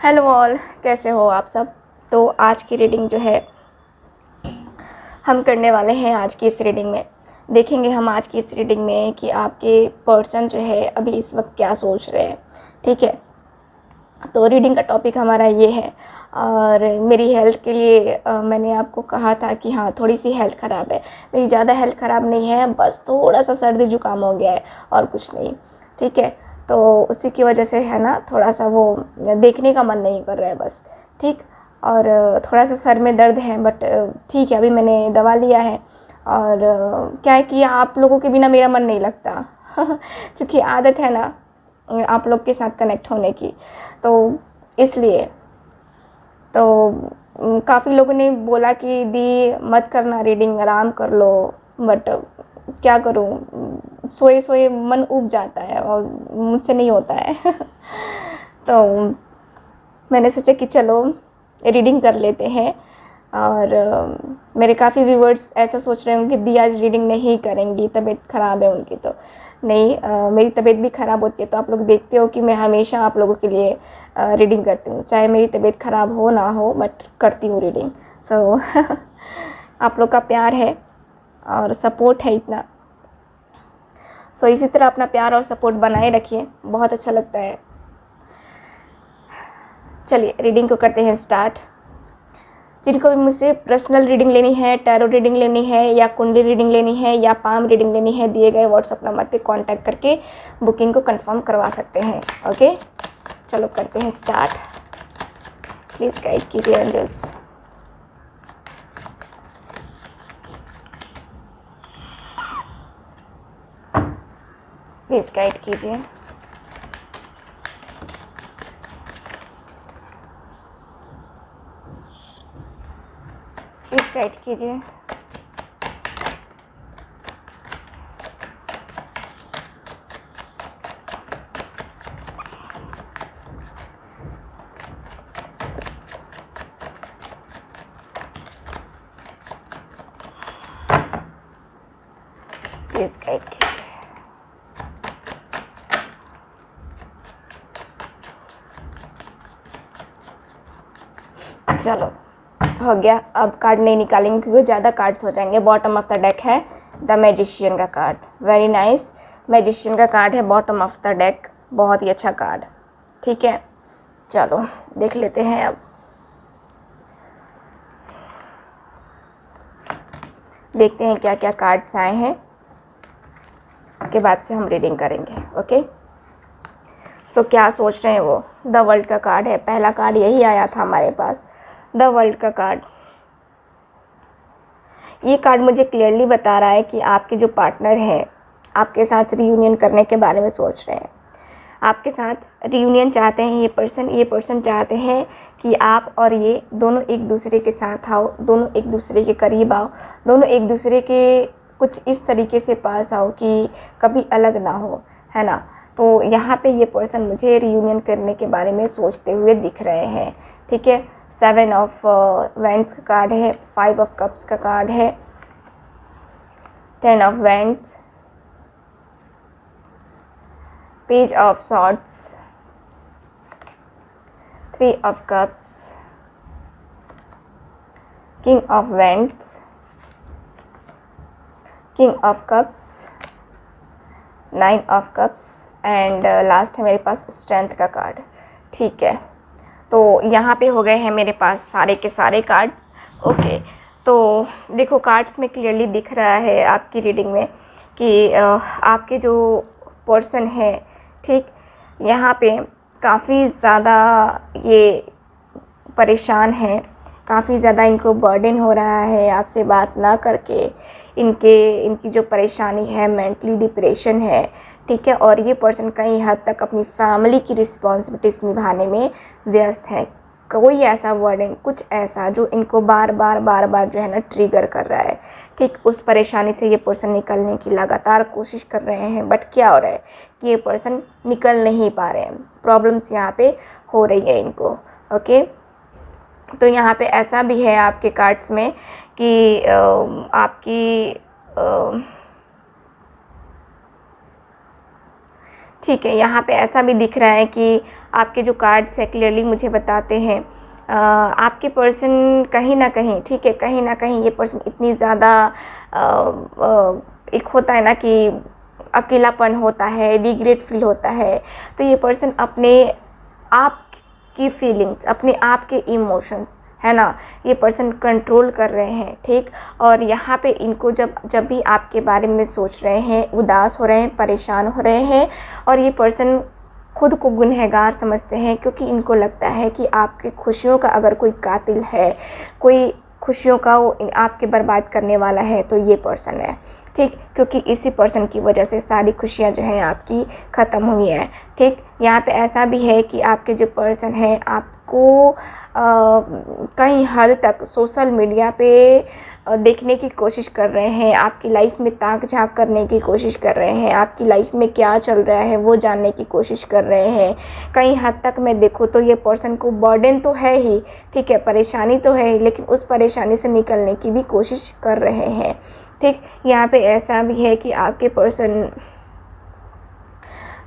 Hello all, कैसे हो आप सब। तो आज की रीडिंग जो है हम करने वाले हैं। आज की इस रीडिंग में देखेंगे हम आज की इस रीडिंग में कि आपके पर्सन जो है अभी इस वक्त क्या सोच रहे हैं। ठीक है, तो रीडिंग का टॉपिक हमारा ये है। और मेरी हेल्थ के लिए मैंने आपको कहा था कि हाँ थोड़ी सी हेल्थ ख़राब है। मेरी ज़्यादा हेल्थ ख़राब नहीं है, बस थोड़ा सा सर्दी जुकाम हो गया है और कुछ नहीं। ठीक है, तो उसी की वजह से है ना, थोड़ा सा वो देखने का मन नहीं कर रहा है बस। ठीक, और थोड़ा सा सर में दर्द है, बट ठीक है, अभी मैंने दवा लिया है। और क्या है कि आप लोगों के बिना मेरा मन नहीं लगता क्योंकि आदत है ना आप लोग के साथ कनेक्ट होने की, तो इसलिए तो काफ़ी लोगों ने बोला कि दी मत करना रीडिंग, आराम कर लो। बट क्या करूँ, सोए सोए मन ऊब जाता है और मुझसे नहीं होता है तो मैंने सोचा कि चलो रीडिंग कर लेते हैं। और मेरे काफ़ी व्यूवर्स ऐसा सोच रहे होंगे कि दी आज रीडिंग नहीं करेंगी, तबीयत ख़राब है उनकी। तो नहीं, मेरी तबीयत भी ख़राब होती है, तो आप लोग देखते हो कि मैं हमेशा आप लोगों के लिए रीडिंग करती हूँ, चाहे मेरी तबीयत ख़राब हो ना हो, बट करती हूँ रीडिंग। सो आप लोग का प्यार है और सपोर्ट है इतना। सो इसी तरह अपना प्यार और सपोर्ट बनाए रखिए, बहुत अच्छा लगता है। चलिए रीडिंग को करते हैं स्टार्ट। जिनको भी मुझसे पर्सनल रीडिंग लेनी है, टैरो रीडिंग लेनी है, या कुंडली रीडिंग लेनी है, या पाम रीडिंग लेनी है, दिए गए व्हाट्सएप नंबर पे कांटेक्ट करके बुकिंग को कंफर्म करवा सकते हैं। ओके, चलो करते हैं स्टार्ट। प्लीज़ गाइड कीजिए एंजल्स। प्लीज़ गाइड कीजिए। प्लीज़ गाइड कीजिए। प्लीज़ गाइड कीजिए। चलो हो गया, अब कार्ड नहीं निकालेंगे क्योंकि ज़्यादा कार्ड्स हो जाएंगे। बॉटम ऑफ द डेक है द मैजिशियन का कार्ड। वेरी नाइस, मैजिशियन का कार्ड है बॉटम ऑफ द डेक, बहुत ही अच्छा कार्ड। ठीक है, चलो देख लेते हैं। अब देखते हैं क्या क्या कार्ड्स आए हैं, उसके बाद से हम रीडिंग करेंगे। ओके, सो क्या सोच रहे हैं वो। द वर्ल्ड का कार्ड है, पहला कार्ड यही आया था हमारे पास, द वर्ल्ड का कार्ड। ये कार्ड मुझे क्लियरली बता रहा है कि आपके जो पार्टनर हैं आपके साथ रियूनियन करने के बारे में सोच रहे हैं। आपके साथ रियूनियन चाहते हैं ये पर्सन चाहते हैं कि आप और ये दोनों एक दूसरे के साथ आओ, दोनों एक दूसरे के करीब आओ, दोनों एक दूसरे के कुछ इस तरीके से पास आओ कि कभी अलग ना हो, है ना। तो यहाँ पे ये पर्सन मुझे रियूनियन करने के बारे में सोचते हुए दिख रहे हैं। ठीक है, 7 ऑफ वैंड्स का कार्ड है, 5 ऑफ कप्स का कार्ड है, 10 of wands, page of swords, 3 of cups, king of wands, king of cups, 9 of cups and last है मेरे पास स्ट्रेंथ का कार्ड। ठीक है, तो यहाँ पे हो गए हैं मेरे पास सारे के सारे कार्ड्स। ओके, तो देखो कार्ड्स में क्लियरली दिख रहा है आपकी रीडिंग में कि आपके जो पर्सन है, ठीक, यहाँ पे काफ़ी ज़्यादा ये परेशान है, काफ़ी ज़्यादा इनको बर्डन हो रहा है आपसे बात ना करके। इनकी जो परेशानी है मेंटली डिप्रेशन है। ठीक है, और ये पर्सन कई हद तक अपनी फैमिली की रिस्पॉन्सिबिलिटीज़ निभाने में व्यस्त है। कोई ऐसा वर्डिंग, कुछ ऐसा जो इनको बार बार जो है ना ट्रिगर कर रहा है। ठीक, उस परेशानी से ये पर्सन निकलने की लगातार कोशिश कर रहे हैं, बट क्या हो रहा है कि ये पर्सन निकल नहीं पा रहे हैं। प्रॉब्लम्स यहाँ पे हो रही है इनको। ओके, तो यहाँ पे ऐसा भी है आपके कार्ड्स में कि आपकी ठीक है, यहाँ पे ऐसा भी दिख रहा है कि आपके जो कार्ड्स है क्लियरली मुझे बताते हैं आपके पर्सन कहीं ना कहीं, ठीक है, कहीं ना कहीं ये पर्सन इतनी ज़्यादा एक होता है ना कि अकेलापन होता है, रिग्रेट फील होता है, तो ये पर्सन अपने आप की फीलिंग्स, अपने आप के इमोशंस, है ना, ये पर्सन कंट्रोल कर रहे हैं, ठीक। और यहाँ पे इनको जब भी आपके बारे में सोच रहे हैं, उदास हो रहे हैं, परेशान हो रहे हैं, और ये पर्सन खुद को गुनहगार समझते हैं, क्योंकि इनको लगता है कि आपकी खुशियों का अगर कोई कातिल है, कोई खुशियों का वो आपके बर्बाद करने वाला है, तो ये पर्सन है, ठीक। क्योंकि इसी पर्सन की वजह से सारी खुशियाँ जो हैं आपकी ख़त्म हुई हैं, ठीक। यहाँ पे ऐसा भी है कि आपके जो पर्सन है आपको कहीं हद तक सोशल मीडिया पे देखने की कोशिश कर रहे हैं, आपकी लाइफ में ताक झांक करने की कोशिश कर रहे हैं, आपकी लाइफ में क्या चल रहा है वो जानने की कोशिश कर रहे हैं। कहीं हद तक मैं देखूँ तो ये पर्सन को बर्डन तो है ही, ठीक है, परेशानी तो है, लेकिन उस परेशानी से निकलने की भी कोशिश कर रहे हैं, ठीक। यहाँ पे ऐसा भी है कि आपके पर्सन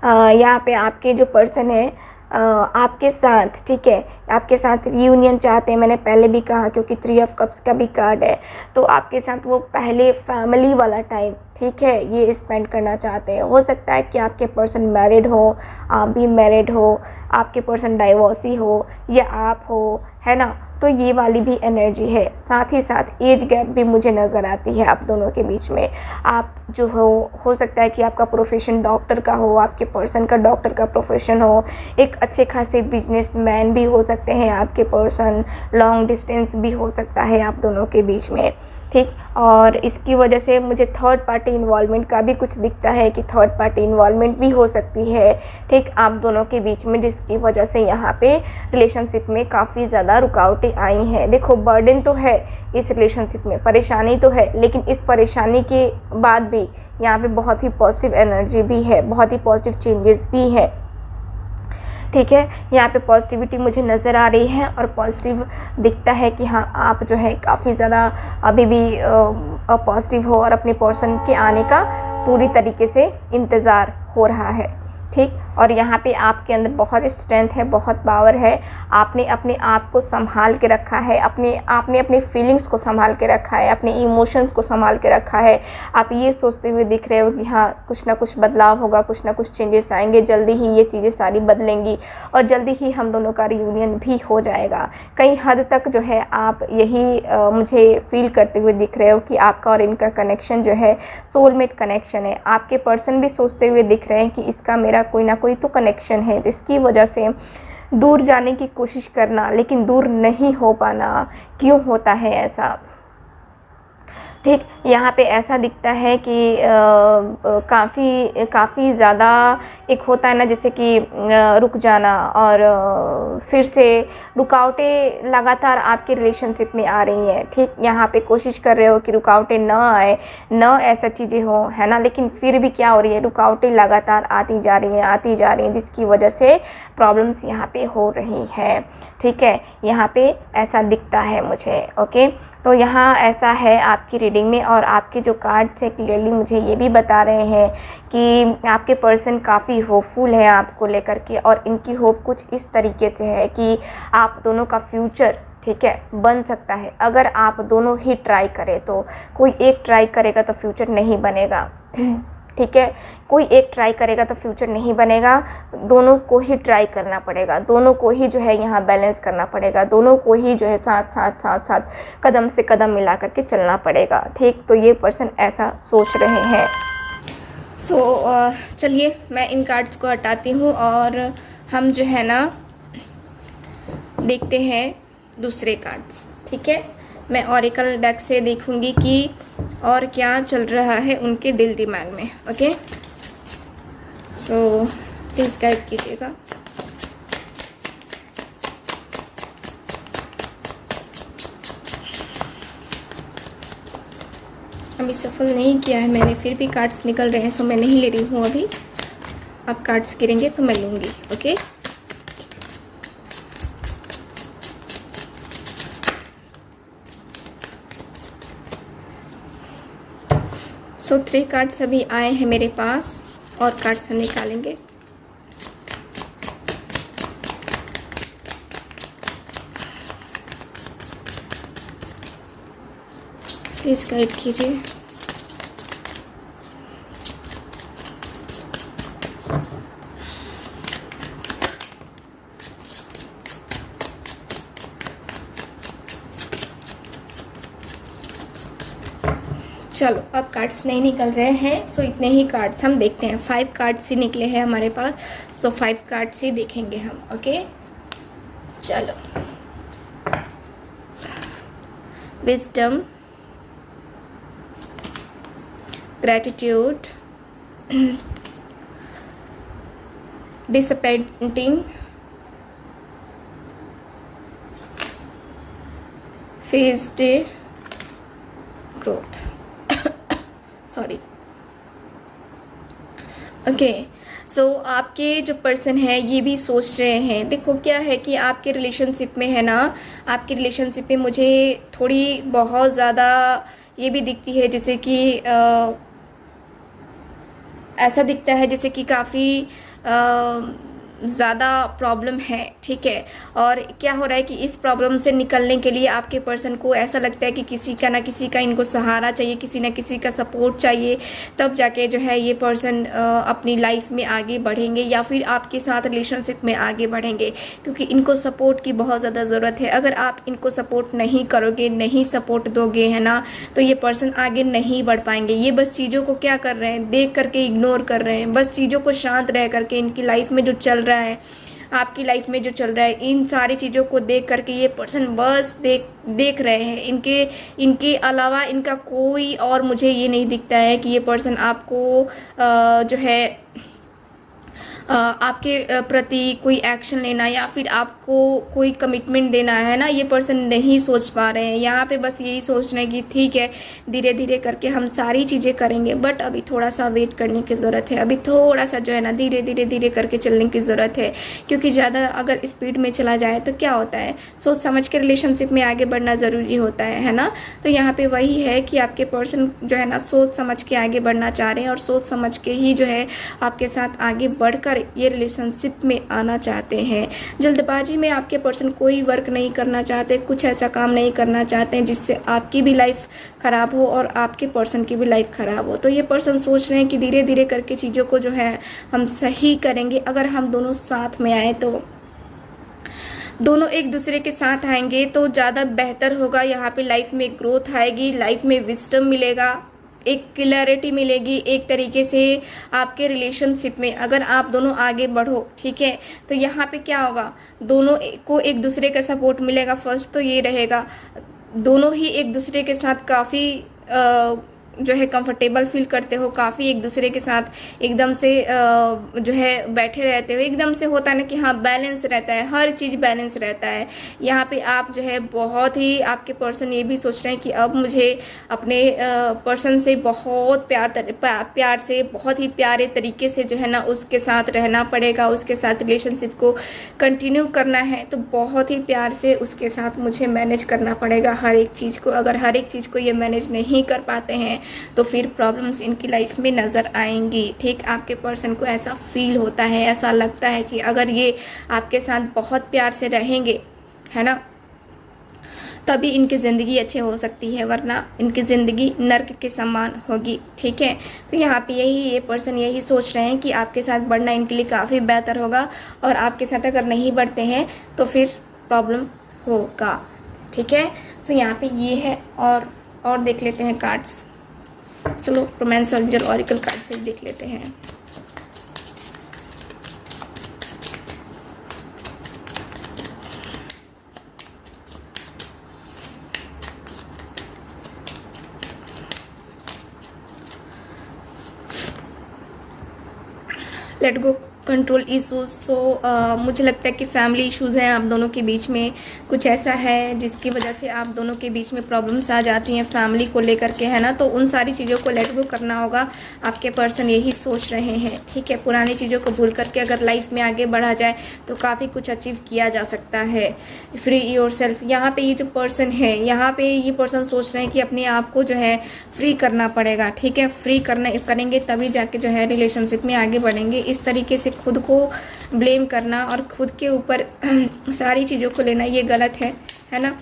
यहाँ पे आपके जो पर्सन है आपके साथ, ठीक है, आपके साथ रियूनियन चाहते हैं। मैंने पहले भी कहा, क्योंकि 3 ऑफ कप्स का भी कार्ड है, तो आपके साथ वो पहले फैमिली वाला टाइम, ठीक है, ये स्पेंड करना चाहते हैं। हो सकता है कि आपके पर्सन मैरिड हो, आप भी मैरिड हो, आपके पर्सन डाइवोर्सी हो, या आप हो, है ना, तो ये वाली भी एनर्जी है। साथ ही साथ एज गैप भी मुझे नज़र आती है आप दोनों के बीच में। आप जो हो सकता है कि आपका प्रोफेशन डॉक्टर का हो, आपके पर्सन का डॉक्टर का प्रोफेशन हो, एक अच्छे खासे बिजनेसमैन भी हो सकते हैं आपके पर्सन, लॉन्ग डिस्टेंस भी हो सकता है आप दोनों के बीच में, ठीक। और इसकी वजह से मुझे थर्ड पार्टी इन्वॉल्वमेंट का भी कुछ दिखता है कि थर्ड पार्टी इन्वॉल्वमेंट भी हो सकती है, ठीक, आप दोनों के बीच में, जिसकी वजह से यहाँ पे रिलेशनशिप में काफ़ी ज़्यादा रुकावटें आई हैं। देखो, बर्डन तो है इस रिलेशनशिप में, परेशानी तो है, लेकिन इस परेशानी के बाद भी यहाँ पे बहुत ही पॉजिटिव एनर्जी भी है, बहुत ही पॉजिटिव चेंजेस भी हैं, ठीक है। यहाँ पे पॉजिटिविटी मुझे नज़र आ रही है, और पॉजिटिव दिखता है कि हाँ, आप जो है काफ़ी ज़्यादा अभी भी पॉजिटिव हो, और अपने पर्सन के आने का पूरी तरीके से इंतज़ार हो रहा है, ठीक। और यहाँ पे आपके अंदर बहुत स्ट्रेंथ है, बहुत पावर है, आपने अपने आप को संभाल के रखा है, आपने अपने फीलिंग्स को संभाल के रखा है, अपने इमोशंस को संभाल के रखा है। आप ये सोचते हुए दिख रहे हो कि हाँ, कुछ ना कुछ बदलाव होगा, कुछ ना कुछ चेंजेस आएंगे, जल्दी ही ये चीज़ें सारी बदलेंगी, और जल्दी ही हम दोनों का रियूनियन भी हो जाएगा। कहीं हद तक जो है आप यही मुझे फील करते हुए दिख रहे हो कि आपका और इनका कनेक्शन जो है सोलमेट कनेक्शन है। आपके पर्सन भी सोचते हुए दिख रहे हैं कि इसका मेरा कोई ना कोई तो कनेक्शन है, जिसकी वजह से दूर जाने की कोशिश करना, लेकिन दूर नहीं हो पाना, क्यों होता है ऐसा, ठीक। यहाँ पे ऐसा दिखता है कि काफ़ी ज़्यादा एक होता है ना, जैसे कि रुक जाना, और फिर से रुकावटें लगातार आपके रिलेशनशिप में आ रही हैं, ठीक। यहाँ पे कोशिश कर रहे हो कि रुकावटें ना आए, ना ऐसा चीज़ें हो, है ना, लेकिन फिर भी क्या हो रही है, रुकावटें लगातार आती जा रही हैं, जिसकी वजह से प्रॉब्लम्स यहाँ पे हो रही हैं, ठीक है। यहाँ पे ऐसा दिखता है मुझे, ओके। तो यहाँ ऐसा है आपकी रीडिंग में, और आपके जो कार्ड्स है क्लियरली मुझे ये भी बता रहे हैं कि आपके पर्सन काफ़ी होपफुल है आपको लेकर के, और इनकी होप कुछ इस तरीके से है कि आप दोनों का फ्यूचर, ठीक है, बन सकता है। अगर आप दोनों ही ट्राई करें तो, कोई एक ट्राई करेगा तो फ्यूचर नहीं बनेगा, ठीक है, कोई एक ट्राई करेगा तो फ्यूचर नहीं बनेगा, दोनों को ही ट्राई करना पड़ेगा, दोनों को ही जो है यहाँ बैलेंस करना पड़ेगा, दोनों को ही जो है साथ कदम से कदम मिला करके चलना पड़ेगा, ठीक। तो ये पर्सन ऐसा सोच रहे हैं। चलिए मैं इन कार्ड्स को हटाती हूँ, और हम जो है ना देखते हैं दूसरे कार्ड्स, ठीक है। मैं ऑरेकल डेक से देखूँगी कि और क्या चल रहा है उनके दिल दिमाग में, ओके। सो प्लीज़ गाइड कीजिएगा। अभी सफल नहीं किया है मैंने, फिर भी कार्ड्स निकल रहे हैं, सो मैं नहीं ले रही हूँ अभी। अब कार्ड्स गिरेंगे तो मैं लूँगी, ओके। सो 3 कार्ड्स अभी आए हैं मेरे पास, और कार्ड्स हम निकालेंगे। प्लीज़ गाइड कीजिए। चलो अब कार्ड्स नहीं निकल रहे हैं, सो इतने ही कार्ड्स हम देखते हैं। 5 कार्ड्स ही निकले हैं हमारे पास, सो 5 कार्ड्स ही देखेंगे हम। ओके चलो, wisdom, gratitude, disappointing, phase day, growth. Sorry. Okay, so आपके जो पर्सन है ये भी सोच रहे हैं। देखो क्या है कि आपके रिलेशनशिप में है ना, आपके रिलेशनशिप में मुझे थोड़ी बहुत ज़्यादा ये भी दिखती है, जैसे कि ऐसा दिखता है जैसे कि काफ़ी ज़्यादा प्रॉब्लम है, ठीक है। और क्या हो रहा है कि इस प्रॉब्लम से निकलने के लिए आपके पर्सन को ऐसा लगता है कि किसी का ना किसी का इनको सहारा चाहिए, किसी ना किसी का सपोर्ट चाहिए, तब जाके जो है ये पर्सन अपनी लाइफ में आगे बढ़ेंगे या फिर आपके साथ रिलेशनशिप में आगे बढ़ेंगे, क्योंकि इनको सपोर्ट की बहुत ज़्यादा ज़रूरत है। अगर आप इनको सपोर्ट नहीं करोगे, नहीं सपोर्ट दोगे, है ना, तो ये पर्सन आगे नहीं बढ़ पाएंगे। ये बस चीज़ों को क्या कर रहे हैं, देख करके इग्नोर कर रहे हैं, बस चीज़ों को शांत रह करके इनकी लाइफ में जो चल रहा है, आपकी लाइफ में जो चल रहा है, इन सारी चीज़ों को देख करके ये पर्सन बस देख रहे हैं। इनके अलावा इनका कोई और मुझे ये नहीं दिखता है कि ये पर्सन आपको जो है आपके प्रति कोई एक्शन लेना या फिर आपको कोई कमिटमेंट देना है ना, ये पर्सन नहीं सोच पा रहे हैं। यहाँ पे बस यही सोच रहे हैं कि ठीक है, धीरे धीरे करके हम सारी चीज़ें करेंगे, बट अभी थोड़ा सा वेट करने की ज़रूरत है। अभी थोड़ा सा जो है ना धीरे करके चलने की ज़रूरत है, क्योंकि ज़्यादा अगर स्पीड में चला जाए तो क्या होता है, सोच समझ के रिलेशनशिप में आगे बढ़ना ज़रूरी होता है ना। तो यहाँ पर वही है कि आपके पर्सन जो है ना सोच समझ के आगे बढ़ना चाह रहे हैं और सोच समझ के ही जो है आपके साथ आगे बढ़कर ये रिलेशनशिप में आना चाहते हैं। जल्दबाजी में आपके पर्सन कोई वर्क नहीं करना चाहते, कुछ ऐसा काम नहीं करना चाहते हैं जिससे आपकी भी लाइफ ख़राब हो और आपके पर्सन की भी लाइफ ख़राब हो। तो ये पर्सन सोच रहे हैं कि धीरे धीरे करके चीज़ों को जो है हम सही करेंगे। अगर हम दोनों साथ में आए, तो दोनों एक दूसरे के साथ आएंगे तो ज़्यादा बेहतर होगा। यहाँ पे लाइफ में ग्रोथ आएगी, लाइफ में विजडम मिलेगा, एक क्लैरिटी मिलेगी एक तरीके से आपके रिलेशनशिप में। अगर आप दोनों आगे बढ़ो, ठीक है, तो यहाँ पे क्या होगा, दोनों को एक दूसरे का सपोर्ट मिलेगा। फर्स्ट तो ये रहेगा, दोनों ही एक दूसरे के साथ काफ़ी जो है कंफर्टेबल फील करते हो, काफ़ी एक दूसरे के साथ एकदम से जो है बैठे रहते हो। एकदम से होता है ना कि हाँ बैलेंस रहता है, हर चीज़ बैलेंस रहता है। यहाँ पे आप जो है बहुत ही, आपके पर्सन ये भी सोच रहे हैं कि अब मुझे अपने पर्सन से बहुत प्यार से, बहुत ही प्यारे तरीके से जो है ना उसके साथ रहना पड़ेगा, उसके साथ रिलेशनशिप को कंटिन्यू करना है। तो बहुत ही प्यार से उसके साथ मुझे मैनेज करना पड़ेगा हर एक चीज़ को। अगर हर एक चीज़ को ये मैनेज नहीं कर पाते हैं तो फिर प्रॉब्लम्स इनकी लाइफ में नज़र आएंगी। ठीक, आपके पर्सन को ऐसा फील होता है, ऐसा लगता है कि अगर ये आपके साथ बहुत प्यार से रहेंगे, है ना, तभी इनकी ज़िंदगी अच्छी हो सकती है, वरना इनकी ज़िंदगी नर्क के समान होगी। ठीक है, तो यहाँ पे ये पर्सन यही सोच रहे हैं कि आपके साथ बढ़ना इनके लिए काफ़ी बेहतर होगा, और आपके साथ अगर नहीं बढ़ते हैं तो फिर प्रॉब्लम होगा। ठीक है, तो यहाँ पे ये है। और देख लेते हैं कार्ड्स। चलो रोमांस एंजल ऑरिकल कार्ड से देख लेते हैं। Let go control issues. So मुझे लगता है कि फैमिली इश्यूज़ हैं आप दोनों के बीच में, कुछ ऐसा है जिसकी वजह से आप दोनों के बीच में प्रॉब्लम्स आ जाती हैं फैमिली को लेकर के, है ना। तो उन सारी चीज़ों को लेट गो करना होगा, आपके पर्सन यही सोच रहे हैं। ठीक है, पुरानी चीज़ों को भूल करके अगर लाइफ में आगे बढ़ा जाए तो काफ़ी कुछ अचीव किया जा सकता है। फ्री योर सेल्फ, यहाँ पर ये जो पर्सन है, यहाँ पर ये पर्सन सोच रहे हैं कि अपने आप को जो है फ्री करना पड़ेगा। ठीक है, फ्री करेंगे तभी जाके जो है रिलेशनशिप में आगे बढ़ेंगे। इस तरीके से खुद को ब्लेम करना और खुद के ऊपर सारी चीज़ों को लेना, ये गलत है ना।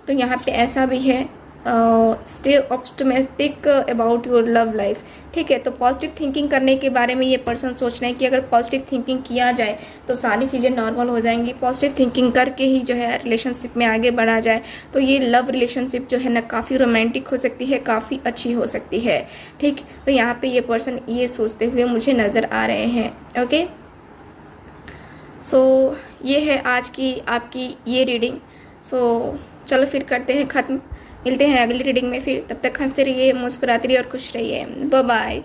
तो यहाँ पे ऐसा भी है stay optimistic about your love life. ठीक है, तो पॉजिटिव थिंकिंग करने के बारे में ये पर्सन सोच रहे हैं कि अगर पॉजिटिव थिंकिंग किया जाए तो सारी चीज़ें नॉर्मल हो जाएंगी। पॉजिटिव थिंकिंग करके ही जो है रिलेशनशिप में आगे बढ़ा जाए तो ये लव रिलेशनशिप जो है ना काफ़ी रोमांटिक हो सकती है, काफ़ी अच्छी हो सकती है। ठीक, तो यहाँ पे ये पर्सन ये सोचते हुए मुझे नज़र आ रहे हैं। ओके, सो ये है आज की आपकी ये रीडिंग। सो चलो फिर करते हैं ख़त्म, मिलते हैं अगली रीडिंग में फिर। तब तक हंसते रहिए, मुस्कुराते रहिए और खुश रहिए। Bye bye.